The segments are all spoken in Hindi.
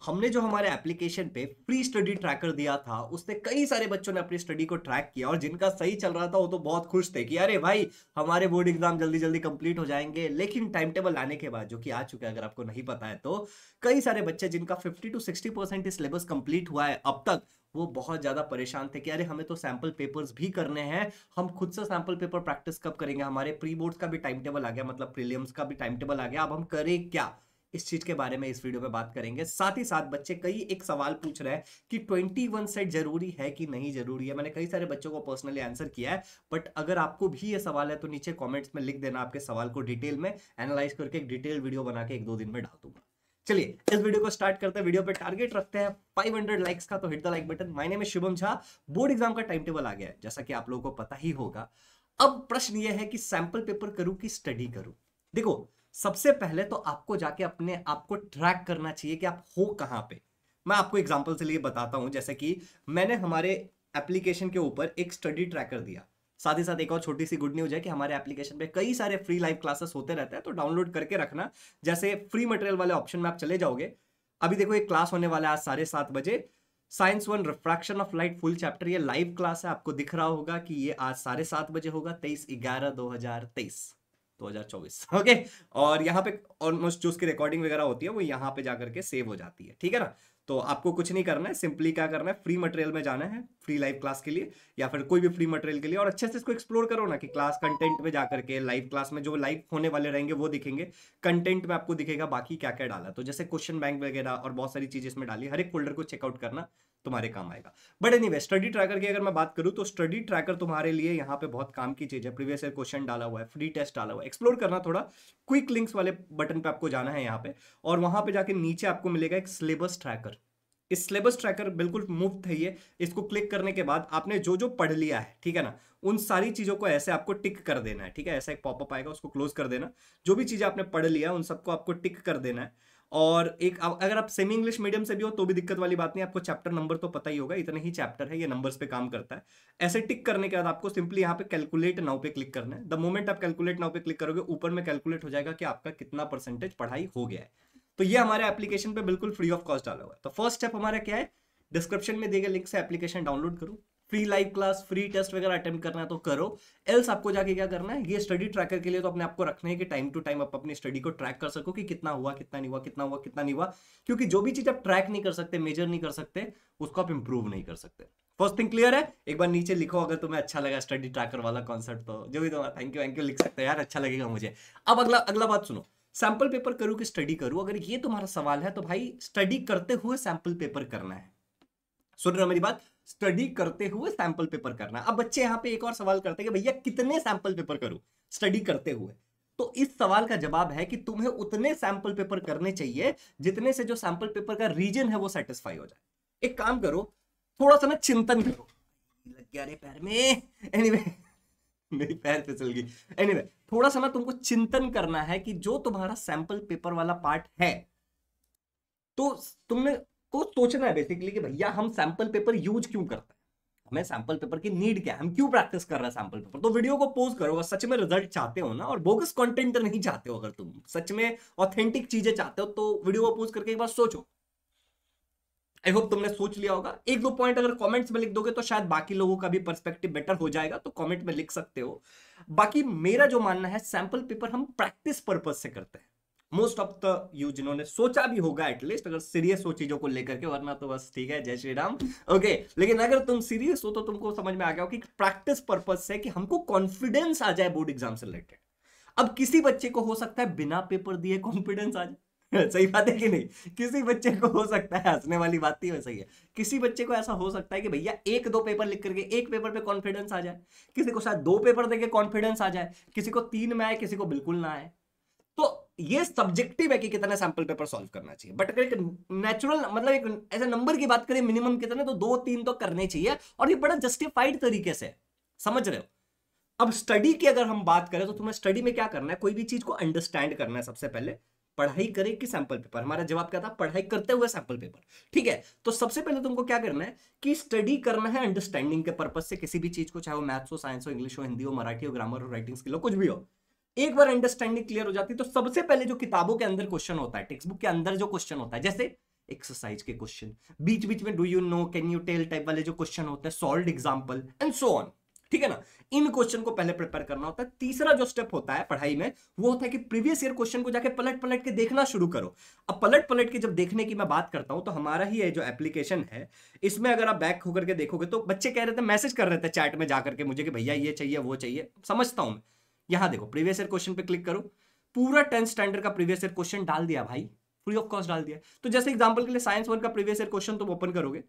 हमने जो हमारे एप्लीकेशन पे फ्री स्टडी ट्रैकर दिया था उससे कई सारे बच्चों ने अपनी स्टडी को ट्रैक किया और जिनका सही चल रहा था वो तो बहुत खुश थे कि अरे भाई हमारे बोर्ड एग्जाम जल्दी जल्दी कंप्लीट हो जाएंगे। लेकिन टाइम टेबल आने के बाद, जो कि आ चुका है अगर आपको नहीं पता है तो, कई सारे बच्चे जिनका 50 to 60% सिलेबस कंप्लीट हुआ है अब तक, वो बहुत ज्यादा परेशान थे कि अरे हमें तो सैंपल पेपर्स भी करने हैं, हम खुद से सैंपल पेपर प्रैक्टिस कब करेंगे, हमारे प्री बोर्ड्स का भी टाइम टेबल आ गया, मतलब प्रीलिम्स का भी टाइम टेबल आ गया, अब हम करें क्या। इस चीज के बारे में इस वीडियो में बात करेंगे। साथ ही साथ बच्चे कई एक सवाल पूछ रहे हैं कि 21 सेट जरूरी है कि नहीं जरूरी है। मैंने कई सारे बच्चों को पर्सनली आंसर किया है, बट अगर आपको भी ये सवाल है तो नीचे कमेंट्स में लिख देना आपके सवाल को, डिटेल में एनालाइज करके एक डिटेल वीडियो बना के 1-2 दिन में डाल दूंगा। चलिए इस वीडियो को स्टार्ट करते हैं। वीडियो पे टारगेट रखते हैं 500 लाइक्स का, तो hit the like button. My name is Shubham Jha. Board exam का टाइम टेबल आ गया है जैसा कि आप लोगों को पता ही होगा। अब प्रश्न यह है कि सैंपल पेपर करूं कि स्टडी करूं। देखो, सबसे पहले तो आपको जाके अपने आप को ट्रैक करना चाहिए कि आप हो कहां पे। मैं आपको एग्जांपल से लिए बताता हूं। जैसे कि मैंने हमारे एप्लीकेशन के ऊपर एक स्टडी ट्रैकर दिया। साथ ही साथ एक और छोटी सी गुड न्यूज है कि हमारे एप्लीकेशन पे कई सारे फ्री लाइव क्लासेस होते रहते हैं, तो डाउनलोड करके रखना। जैसे फ्री मटेरियल वाले ऑप्शन में आप चले जाओगे, अभी देखो एक क्लास होने वाला है आज 7:30 बजे, science 1 refraction of light full chapter. ये लाइव क्लास है, आपको दिख रहा होगा कि ये आज 7:30 बजे होगा, 23/11/2024 ओके। और यहाँ पे ऑलमोस्ट जो उसकी रिकॉर्डिंग वगैरह होती है वो यहाँ पे जाकर के सेव हो जाती है, ठीक है ना। तो आपको कुछ नहीं करना है, सिंपली क्या करना है, फ्री मटेरियल में जाना है फ्री लाइव क्लास के लिए या फिर कोई भी फ्री मटेरियल के लिए, और अच्छे से इसको एक्सप्लोर करो ना कि क्लास कंटेंट में जाकर के लाइव क्लास में जो लाइव होने वाले रहेंगे वो दिखेंगे, कंटेंट में आपको दिखेगा बाकी क्या क्या डाला। तो जैसे क्वेश्चन बैंक वगैरह और बहुत सारी चीजें इसमें डाली, हर एक फोल्डर को चेकआउट करना, तुम्हारे काम आएगा। बट एनीवे, स्टडी ट्रैकर की अगर मैं बात करूं तो स्टडी ट्रैकर तुम्हारे लिए यहाँ पे बहुत काम की चीज है। प्रीवियस ईयर क्वेश्चन डाला हुआ है, फ्री टेस्ट डाला हुआ है, एक्सप्लोर करना थोड़ा। क्विक लिंक्स वाले बटन पे आपको जाना है यहाँ पे, और वहां पे जाके नीचे आपको मिलेगा एक सिलेबस ट्रैकर। इस सिलेबस ट्रैकर बिल्कुल मुफ्त है ये। इसको क्लिक करने के बाद आपने जो जो पढ़ लिया है, ठीक है ना, उन सारी चीजों को ऐसे आपको टिक कर देना है, ठीक है। ऐसा एक पॉपअप आएगा, उसको क्लोज कर देना। जो भी चीजें आपने पढ़ लिया उन सबको आपको टिक कर देना है। और एक अगर आप सेमी इंग्लिश मीडियम से भी हो तो भी दिक्कत वाली बात नहीं, आपको चैप्टर नंबर तो पता ही होगा, इतने ही चैप्टर है, ये नंबर्स पे काम करता है। ऐसे टिक करने के बाद आपको सिंपली यहाँ पे कैलकुलेट नाउ पे क्लिक करना है। द मोमेंट आप कैलकुलेट नाउ पे क्लिक करोगे, ऊपर में कैलकुलेट हो जाएगा कि आपका कितना परसेंटेज पढ़ाई हो गया है। तो ये हमारे एप्लीकेशन पे बिल्कुल फ्री ऑफ कॉस्ट डाला हुआ है। तो फर्स्ट स्टेप हमारा क्या है, डिस्क्रिप्शन में दिए गए लिंक से एप्लीकेशन डाउनलोड करो। Free live class, free test वगैरह अटेम्प्ट करना है तो करो। एल्स आपको जाके क्या करना है, ये स्टडी ट्रैकर के लिए तो अपने आपको रखना है कि टाइम टू टाइम आप अपनी स्टडी को ट्रैक कर सको कि कितना हुआ, कितना नहीं हुआ, कितना हुआ, कितना नहीं हुआ। क्योंकि जो भी चीज आप ट्रैक नहीं कर सकते, मेजर नहीं कर सकते, उसको आप इंप्रूव नहीं कर सकते। फर्स्ट थिंग क्लियर है। एक बार नीचे लिखो अगर तुम्हें अच्छा लगा स्टडी ट्रैकर वाला कॉन्सेप्ट, तो जो भी तुम्हारा थैंक यू लिख सकते हो यार, अच्छा लगेगा मुझे। अब अगला अगला बात सुनो, सैंपल पेपर करूं कि स्टडी करूं। अगर ये तुम्हारा सवाल है तो भाई स्टडी करते हुए सैंपल पेपर करना है। सुन रहे हो मेरी बात, स्टडी करते हुए सैंपल पेपर करना। अब बच्चे यहां पे एक और सवाल करते हैं कि भैया कितने सैंपल पेपर करूं स्टडी करते हुए। तो इस सवाल का जवाब है कि तुम्हें उतने सैंपल पेपर करने चाहिए जितने से जो सैंपल पेपर का रीजन है वो सेटिस्फाई हो जाए। एक काम करो, थोड़ा सा ना चिंतन करो। लग गया रे पैर में, एनीवे मेरी पैर फिसल गई। एनीवे, थोड़ा सा ना तुमको चिंतन करना है कि जो तुम्हारा सैंपल पेपर वाला पार्ट है, तो तुमने को सोचना है बेसिकली कि भैया हम सैंपल पेपर यूज क्यों करते हैं, हमें सैंपल पेपर की नीड क्या है, हम क्यों प्रैक्टिस कर रहे हैं सैंपल पेपर। तो वीडियो को पॉज करो, अगर सच में रिजल्ट चाहते हो ना, और बोगस कंटेंट नहीं चाहते हो, अगर तुम सच में ऑथेंटिक चीजें चाहते हो तो वीडियो को पॉज करके एक बार सोचो। आई होप तुमने सोच लिया होगा। 1-2 पॉइंट अगर कमेंट्स में लिख दोगे तो शायद बाकी लोगों का भी पर्सपेक्टिव बेटर हो जाएगा, तो कमेंट में लिख सकते हो। बाकी मेरा जो मानना है, सैंपल पेपर हम प्रैक्टिस पर्पज से करते हैं। मोस्ट ऑफ द यू जिन्होंने सोचा भी होगा एटलीस्ट, अगर सीरियस हो चीजों को लेकर के, वरना तो बस ठीक है, जय श्री राम ओके। लेकिन अगर तुम सीरियस हो तो तुमको समझ में आ गया हो कि प्रैक्टिस पर्पज से, कि हमको कॉन्फिडेंस आ जाए बोर्ड एग्जाम से रिलेटेड। अब किसी बच्चे को हो सकता है बिना पेपर दिए कॉन्फिडेंस आ जाए सही बात है कि नहीं। किसी बच्चे को हो सकता है, हंसने वाली बात ही वैसे ही है, किसी बच्चे को ऐसा हो सकता है कि भैया 1-2 पेपर लिख करके एक पेपर पे कॉन्फिडेंस आ जाए, किसी को शायद 2 पेपर देके कॉन्फिडेंस आ जाए, किसी को 3 में आए, किसी को बिल्कुल ना आए। तो ये सब्जेक्टिव है कि कितने सैंपल पेपर सॉल्व करना चाहिए। बट अगर एक नेचुरल, मतलब एक ऐसे नंबर की बात करें, मिनिमम कितने, तो 2-3 तो करने चाहिए, और ये बड़ा जस्टिफाइड तरीके से, समझ रहे हो। अब स्टडी की अगर हम बात करें तो तुम्हें स्टडी में क्या करना है, कोई भी चीज को अंडरस्टैंड करना है। सबसे पहले पढ़ाई करें कि सैंपल पेपर, हमारा जवाब क्या था, पढ़ाई करते हुए सैंपल पेपर, ठीक है। तो सबसे पहले तुमको क्या करना है कि स्टडी करना है अंडरस्टैंडिंग के पर्पज से, किसी भी चीज को, चाहे वो मैथ्स हो, साइंस हो, इंग्लिश हो, हिंदी हो, मराठी हो, ग्रामर हो, राइटिंग स्किल हो, कुछ भी हो। एक बार अंडरस्टैंडिंग क्लियर हो जाती है तो सबसे पहले जो किताबों के अंदर क्वेश्चन होता है, टेक्स्ट बुक के अंदर जो क्वेश्चन होता है, जैसे एक्सरसाइज के क्वेश्चन, बीच बीच में do you know, can you tell type वाले जो क्वेश्चन होते हैं, solved example and so on, ठीक है ना। इन क्वेश्चन को पहले प्रिपेयर करना होता है। तीसरा जो स्टेप होता है पढ़ाई में वो होता है कि प्रीवियस ईयर क्वेश्चन को जाके पलट पलट के देखना शुरू करो। अब पलट पलट के जब देखने की मैं बात करता हूं तो हमारा ही ये जो एप्लीकेशन है इसमें अगर आप बैक होकर के देखोगे तो बच्चे कह रहे थे, मैसेज कर रहे थे चैट में जाकर के मुझे कि भैया ये चाहिए वो चाहिए, समझता हूं मैं। यहां देखो प्रीवियस ईयर क्वेश्चन पे क्लिक करो, पूरा 10th स्टैंडर्ड का प्रीवियस ईयर क्वेश्चन डाल दिया भाई, फ्री ऑफ कॉस्ट डाल दिया। तो जैसे एग्जांपल के लिए साइंस 1 का प्रीवियस ईयर क्वेश्चन तुम ओपन करोगे,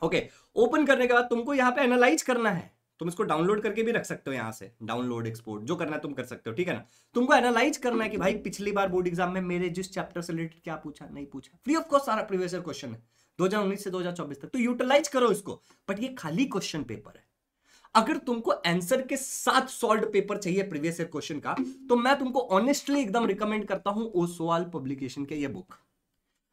ओके, ओपन करने के बाद तुमको यहाँ पे एनालाइज करना है। तुम इसको डाउनलोड करके भी रख सकते हो, यहां से डाउनलोड एक्सपोर्ट जो करना है तुम कर सकते हो, ठीक है ना। तुमको एनालाइज करना है कि भाई पिछली बार बोर्ड एग्जाम में मेरे जिस चैप्टर से रिलेटेड क्या पूछा, नहीं पूछा, फ्री ऑफ कॉस्ट सारा प्रीवियस ईयर क्वेश्चन है 2019 से 2024 तक, तो यूटिलाइज करो इसको। बट ये खाली क्वेश्चन पेपर है। अगर तुमको आंसर के साथ सॉल्व्ड पेपर चाहिए प्रीवियस ईयर क्वेश्चन का, तो मैं तुमको ऑनेस्टली एकदम रिकमेंड करता हूं ओसवाल पब्लिकेशन के ये बुक।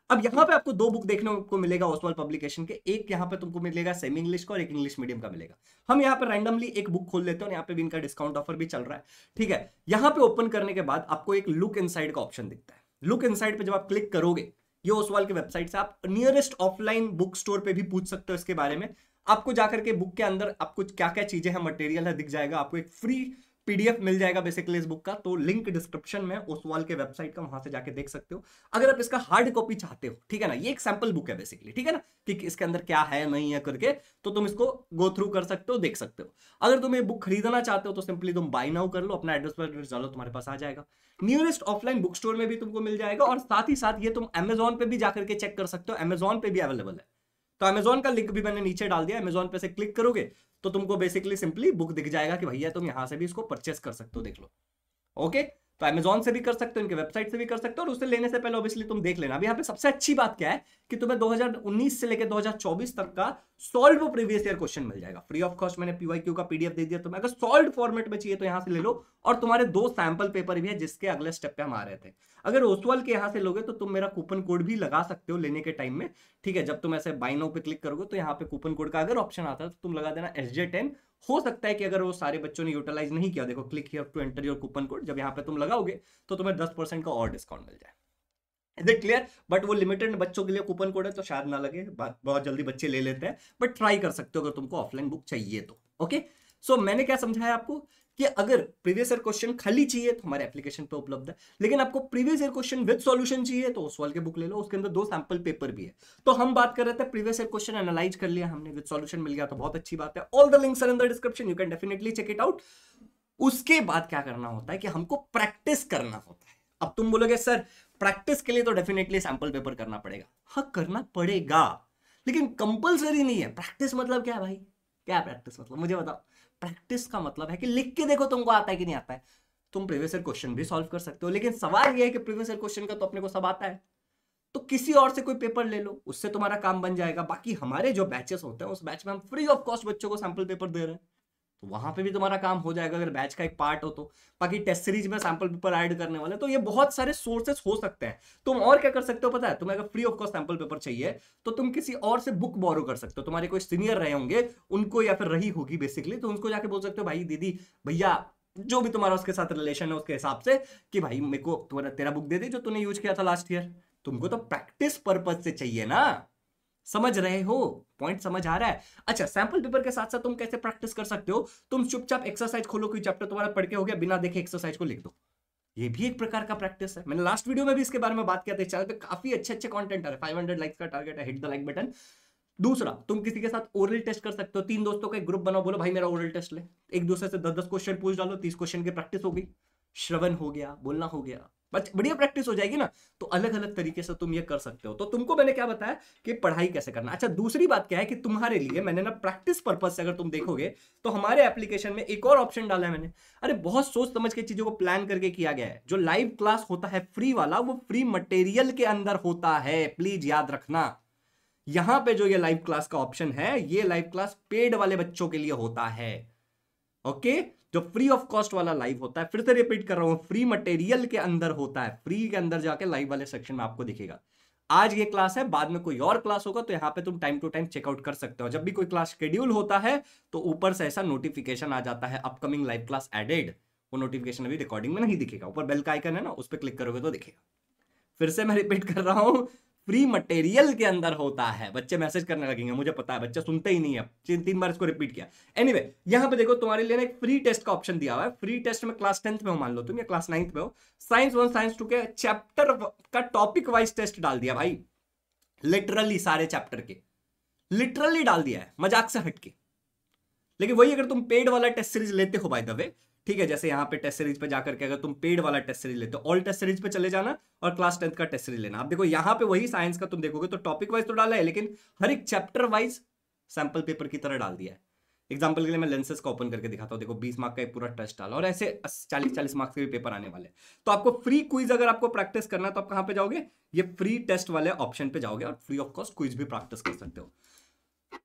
अब यहां पे आपको 2 बुक देखने को मिलेगा ओसवाल पब्लिकेशन के, एक यहां पे तुमको मिलेगा सेमी इंग्लिश का और एक इंग्लिश मीडियम का मिलेगा। हम यहां पे रैंडमली एक बुक खोल लेते हैं और यहां पे भी इनका डिस्काउंट ऑफर भी चल रहा है, ठीक है। यहां पे ओपन करने के बाद आपको एक लुक इनसाइड का ऑप्शन दिखता है। लुक इनसाइड पे जब आप क्लिक करोगे, ये ओसवाल की वेबसाइट से आप नियरेस्ट ऑफलाइन बुक स्टोर पे भी पूछ सकते हो इसके बारे में। आपको जाकर के बुक के अंदर आपको क्या क्या चीजें हैं, मटेरियल है, दिख जाएगा। आपको एक फ्री पीडीएफ मिल जाएगा बेसिकली इस बुक का, तो लिंक डिस्क्रिप्शन में ओसवाल के वेबसाइट का, वहां से जाके देख सकते हो अगर आप इसका हार्ड कॉपी चाहते हो, ठीक है ना। ये एक सैंपल बुक है बेसिकली, ठीक है ना, कि इसके अंदर क्या है नहीं है करके, तो तुम इसको गो थ्रू कर सकते हो, देख सकते हो। अगर तुम ये बुक खरीदना चाहते हो तो सिंपली तुम बाय नाउ कर लो, अपना एड्रेस पर डालो, तुम्हारे पास आ जाएगा। नियरेस्ट ऑफलाइन बुक स्टोर में भी तुमको मिल जाएगा, और साथ ही साथ ये तुम अमेजॉन पे भी जाकर के चेक कर सकते हो, अमेजॉन पे भी अवेलेबल है। तो अमेजॉन का लिंक भी मैंने नीचे डाल दिया, अमेजॉन पे से क्लिक करोगे तो तुमको बेसिकली सिंपली बुक दिख जाएगा कि भैया तुम यहां से भी इसको परचेस कर सकते हो, देख लो, ओके। तो अमेजॉन से भी कर सकते हो, इनके वेबसाइट से भी कर सकते हो, और उससे लेने से पहले ऑब्वियसली तुम देख लेना। अब यहाँ पे सबसे अच्छी बात क्या है कि तुम्हें 2019 से लेकर 2024 तक का सॉल्व प्रीवियस ईयर क्वेश्चन मिल जाएगा फ्री ऑफ कॉस्ट। मैंने पीवाईक्यू का पीडीएफ दे दिया तुम्हें, अगर सॉल्व फॉर्मेट में चाहिए तो यहाँ से ले लो, और तुम्हारे 2 सैंपल पेपर भी है जिसके अगले स्टेप पे हम आ रहे थे। अगर ओसवाल के यहाँ से लोगे तो तुम मेरा कूपन कोड भी लगा सकते हो लेने के टाइम में, ठीक है। जब तुम ऐसे बाय नाउ पे क्लिक करोगे तो यहाँ पे कूपन कोड का अगर ऑप्शन आता है तो तुम लगा देना SJ10। हो सकता है कि अगर वो सारे बच्चों ने यूटिलाइज नहीं किया, देखो click here to enter your coupon code, जब यहाँ पे तुम लगाओगे तो तुम्हें 10% का और डिस्काउंट मिल जाए। Is it clear? बट वो लिमिटेड बच्चों के लिए कूपन कोड है तो शायद ना लगे, बहुत जल्दी बच्चे ले लेते हैं, बट ट्राई कर सकते हो अगर तुमको ऑफलाइन बुक चाहिए तो, ओके। सो मैंने क्या समझाया आपको कि अगर प्रीवियस ईयर क्वेश्चन खाली चाहिए तो हमारे एप्लीकेशन पे उपलब्ध है, लेकिन आपको previous year question with solution चाहिए तो ओसवाल के बुक ले लो, उसके अंदर 2 सैंपल पेपर भी है। तो हम बात कर रहे थे प्रीवियस ईयर क्वेश्चन एनालाइज कर लिया हमने, विद सॉल्यूशन मिल गया तो बहुत अच्छी बात है। All the links are in the description, you can definitely check it out. उसके बाद क्या करना होता है कि हमको प्रैक्टिस करना होता है। अब तुम बोलोगे सर प्रैक्टिस के लिए तो डेफिनेटली सैंपल पेपर करना पड़ेगा, हाँ करना पड़ेगा, लेकिन कंपलसरी नहीं है। प्रैक्टिस मतलब क्या है भाई, क्या प्रैक्टिस मतलब मुझे बताओ। प्रैक्टिस का मतलब है कि लिख के देखो तुमको आता है कि नहीं आता है। तुम प्रीवियस ईयर क्वेश्चन भी सॉल्व कर सकते हो, लेकिन सवाल यह है कि प्रीवियस ईयर क्वेश्चन का तो अपने को सब आता है, तो किसी और से कोई पेपर ले लो, उससे तुम्हारा काम बन जाएगा। बाकी हमारे जो बैचेस होते हैं उस बैच में हम फ्री ऑफ कॉस्ट बच्चों को सैंपल पेपर दे रहे हैं, तो वहां पे भी तुम्हारा काम हो जाएगा अगर बैच का एक पार्ट हो तो। बाकी टेस्ट सीरीज में सैंपल पेपर ऐड करने वाले, तो ये बहुत सारे सोर्सेस हो सकते हैं। तुम और क्या कर सकते हो पता है, तुम्हें अगर free of cost sample paper चाहिए तो तुम किसी और से बुक बोरो कर सकते हो। तुम्हारे कोई सीनियर रहे होंगे उनको, या फिर रही होगी बेसिकली, तो उनको जाके बोल सकते हो भाई दीदी भैया जो भी तुम्हारा उसके साथ रिलेशन है उसके हिसाब से कि भाई मेरे को तेरा बुक दे दे जो तूने यूज किया था लास्ट ईयर। तुमको तो प्रैक्टिस पर्पज से चाहिए ना, समझ रहे हो, पॉइंट समझ आ रहा है। अच्छा, सैंपल पेपर के साथ साथ तुम कैसे प्रैक्टिस कर सकते हो, तुम चुपचाप एक्सरसाइज खोलो, कोई चैप्टर तुम्हारा पढ़ के हो गया, बिना देखे एक्सरसाइज को लिख दो, ये भी एक प्रकार का प्रैक्टिस है। मैंने लास्ट वीडियो में भी इसके बारे में बात किया था, चैनल पे काफी अच्छे अच्छे कंटेंट आ रहे हैं। 500 लाइक्स का टारगेट है, हिट द लाइक बटन। दूसरा, तुम किसी के साथ ओरल टेस्ट कर सकते हो। 3 दोस्तों का एक ग्रुप बनाओ, बोलो भाई मेरा ओरल टेस्ट ले, एक दूसरे से 10-10 क्वेश्चन पूछ डालो, 30 क्वेश्चन की प्रैक्टिस हो गई, श्रवण हो गया, बोलना हो गया, बढ़िया प्रैक्टिस हो जाएगी ना। तो अलग अलग तरीके से तुम ये कर सकते हो। तो तुमको मैंने क्या बताया कि पढ़ाई कैसे करना। अच्छा, दूसरी बात क्या है कि तुम्हारे लिए मैंने ना प्रैक्टिस पर्पज से अगर तुम देखोगे तो हमारे एप्लीकेशन में एक और ऑप्शन डाला है मैंने। अरे बहुत सोच समझ के चीजों को प्लान करके किया गया है। जो लाइव क्लास होता है फ्री वाला, वो फ्री मटेरियल के अंदर होता है, प्लीज याद रखना। यहां पे जो ये लाइव क्लास का ऑप्शन है, ये लाइव क्लास पेड वाले बच्चों के लिए होता है, ओके। जो फ्री ऑफ कॉस्ट वाला लाइव होता है, फिर से रिपीट कर रहा हूं, फ्री मटेरियल के अंदर होता है, फ्री के अंदर जाके लाइव वाले सेक्शन में आपको दिखेगा। आज ये क्लास है, बाद में कोई और क्लास होगा तो यहां पे तुम टाइम टू टाइम चेकआउट कर सकते हो। जब भी कोई क्लास शेड्यूल होता है तो ऊपर से ऐसा नोटिफिकेशन आ जाता है, अपकमिंग लाइव क्लास एडेड। वो नोटिफिकेशन अभी रिकॉर्डिंग में नहीं दिखेगा, ऊपर बेल का आइकन है ना, उस पर क्लिक करोगे तो दिखेगा। फिर से मैं रिपीट कर रहा हूं, फ्री मटेरियल के अंदर होता है। बच्चे मैसेज करने लगेंगे, मुझे पता है, बच्चे सुनते ही नहीं है, 3 बार इसको रिपीट किया। एनीवे, यहां पे देखो तुम्हारे लिए ना एक फ्री टेस्ट का ऑप्शन दिया हुआ है। फ्री टेस्ट में क्लास 10th में हो मान लो तुम, या क्लास 9th में हो, साइंस 1 साइंस 2 के चैप्टर का टॉपिक वाइज टेस्ट डाल दिया भाई, लिटरली सारे चैप्टर के लिटरली डाल दिया है, मजाक से हटके। लेकिन वही अगर तुम पेड वाला टेस्ट सीरीज लेते हो बाय द वे, ठीक है, जैसे यहाँ पे टेस्ट सीरीज पे जाकर के अगर तुम पेड वाला टेस्ट सीरीज लेते हो, ऑल टेस्ट सीरीज पे चले जाना और क्लास 10th का टेस्ट सीरीज लेना। आप देखो यहाँ पे वही साइंस का तुम देखोगे तो टॉपिक वाइज तो डाला है, लेकिन हर एक चैप्टर वाइज सैंपल पेपर की तरह डाल दिया है। एग्जाम्पल के लिए मैं लेंसेज का ओपन करके दिखाता हूँ, देखो 20 मार्क का एक पूरा टेस्ट डाला, और ऐसे 40-40 मार्क्स के भी पेपर आने वाले। तो आपको फ्री क्विज अगर आपको प्रैक्टिस करना है तो आप कहाँ पे जाओगे, ये फ्री टेस्ट वाले ऑप्शन पे जाओगे और फ्री ऑफ कॉस्ट क्विज भी प्रैक्टिस कर सकते हो।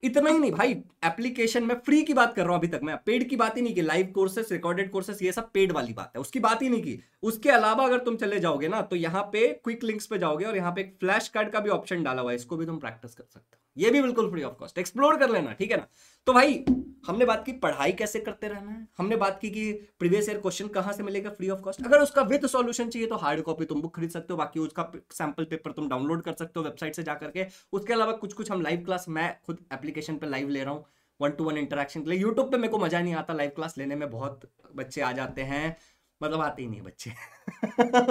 इतना ही नहीं भाई, एप्लीकेशन में फ्री की बात कर रहा हूं अभी तक, मैं पेड की बात ही नहीं की। लाइव कोर्सेस, रिकॉर्डेड कोर्सेस, ये सब पेड वाली बात है, उसकी बात ही नहीं की। उसके अलावा अगर तुम चले जाओगे ना तो यहाँ पे क्विक लिंक्स पे जाओगे और यहाँ पे एक फ्लैश कार्ड का भी ऑप्शन डाला हुआ है, इसको भी तुम प्रैक्टिस कर सकते हो, ये भी बिल्कुल फ्री ऑफ कॉस्ट, एक्सप्लोर कर लेना, ठीक है ना। तो भाई हमने बात की पढ़ाई कैसे करते रहना है, हमने बात की कि प्रीवियस ईयर क्वेश्चन कहां से मिलेगा फ्री ऑफ कॉस्ट। अगर उसका विद सॉल्यूशन चाहिए तो हार्ड कॉपी तुम बुक खरीद सकते हो, बाकी उसका सैंपल पेपर तुम डाउनलोड कर सकते हो वेबसाइट से जाकर के। उसके अलावा कुछ हम लाइव क्लास, मैं खुद एप्लीकेशन पे लाइव ले रहा हूँ 1-to-1 इंटरेक्शन के लिए। यूट्यूब पे मेरे को मजा नहीं आता लाइव क्लास लेने में, बहुत बच्चे आ जाते हैं, मतलब आते ही नहीं है बच्चे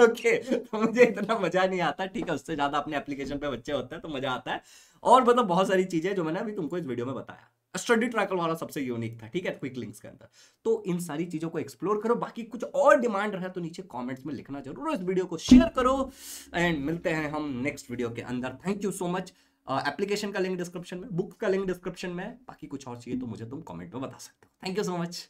ओके तो मुझे इतना मजा नहीं आता, ठीक है, उससे ज्यादा अपने एप्लीकेशन पे बच्चे होते हैं तो मजा आता है। और मतलब बहुत सारी चीजें जो मैंने अभी तुमको इस वीडियो में बताया, स्टडी ट्रैकर वाला सबसे यूनिक था, ठीक है, क्विक लिंक्स के अंदर। तो इन सारी चीजों को एक्सप्लोर करो, बाकी कुछ और डिमांड रहे तो नीचे कमेंट्स में लिखना जरूर, इस वीडियो को शेयर करो, एंड मिलते हैं हम नेक्स्ट वीडियो के अंदर। Thank you so much. Application का लिंक डिस्क्रिप्शन में, बुक का लिंक डिस्क्रिप्शन में, बाकी कुछ और चाहिए तो मुझे तुम कमेंट में बता सकते हो। Thank you so much.